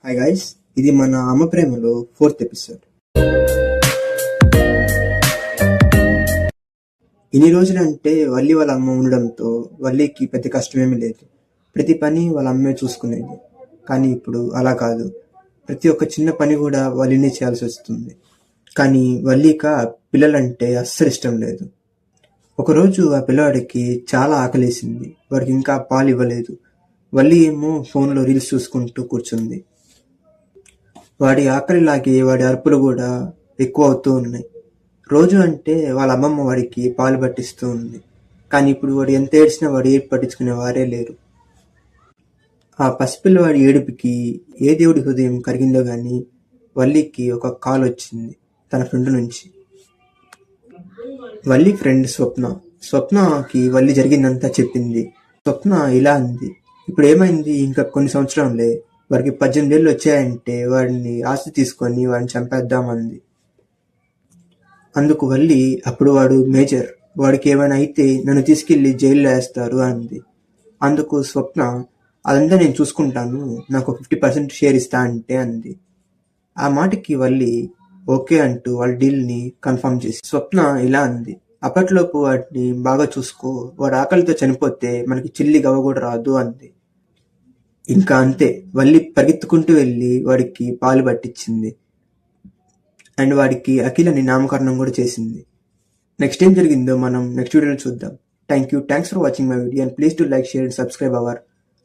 Hi guys, ఇది మన అమ్మ ప్రేమలో 4th ఎపిసోడ్. ఇన్ని రోజులంటే వల్లి వాళ్ళ అమ్మ ఉండడంతో వల్లికి పెద్ద కష్టమేమీ లేదు. ప్రతి పని వాళ్ళ అమ్మే చూసుకునేది. కానీ ఇప్పుడు అలా కాదు. ప్రతి ఒక్క చిన్న పని కూడా వల్లినే చేయాల్సి వస్తుంది. కానీ వల్లిక పిల్లలంటే అస్సలు ఇష్టం లేదు. ఒకరోజు ఆ పిల్లవాడికి చాలా ఆకలేసింది. వాడికి ఇంకా పాలు ఇవ్వలేదు. వల్లి ఏమో ఫోన్లో రీల్స్ చూసుకుంటూ కూర్చుంది. వాడి ఆకలిలాగే వాడి అరుపులు కూడా ఎక్కువ అవుతూ ఉన్నాయి. రోజు అంటే వాళ్ళ అమ్మమ్మ వాడికి పాలు పట్టిస్తూ ఉంది. కానీ ఇప్పుడు వాడు ఎంత ఏడ్చినా వాడు ఏడుపు పట్టించుకునే వారే లేరు. ఆ పసిపిల్లవాడి ఏడుపుకి ఏ దేవుడి హృదయం కరిగిందో గాని వల్లికి ఒక కాల్ వచ్చింది తన ఫ్రెండ్ నుంచి. వల్లి ఫ్రెండ్ స్వప్నకి వల్లి జరిగిందంతా చెప్పింది. స్వప్న ఇలా అంది, ఇప్పుడు ఏమైంది, ఇంకా కొన్ని సంవత్సరాలే, వాడికి 18 ఏళ్ళు వచ్చాయంటే వాడిని ఆస్తి తీసుకొని వాడిని చంపేద్దామంది. అందుకు వల్లి, అప్పుడు వాడు మేజర్, వాడికి ఏమైనా అయితే నన్ను తీసుకెళ్లి జైల్లో వేస్తారు అంది. అందుకు స్వప్న, అదంతా నేను చూసుకుంటాను, నాకు 50% షేర్ ఇస్తా అంటే అంది. ఆ మాటకి వల్లి ఓకే అంటూ వాళ్ళ డీల్ ని కన్ఫర్మ్ చేసి స్వప్న ఇలా అంది, అప్పట్లోపు వాడిని బాగా చూసుకో, వాడు ఆకలితో చనిపోతే మనకి చిల్లి గవ్వ కూడా రాదు అంది. ఇంకా అంతే, వల్లి పరిగెత్తుకుంటూ వెళ్ళి వాడికి పాలు పట్టించింది. అండ్ వాడికి అఖిల్ అని నామకరణం కూడా చేసింది. నెక్స్ట్ ఏం జరిగిందో మనం నెక్స్ట్ వీడియోలో చూద్దాం. Thanks for watching my video and please to like, share and subscribe our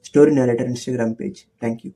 story narrator Instagram page. Thank you.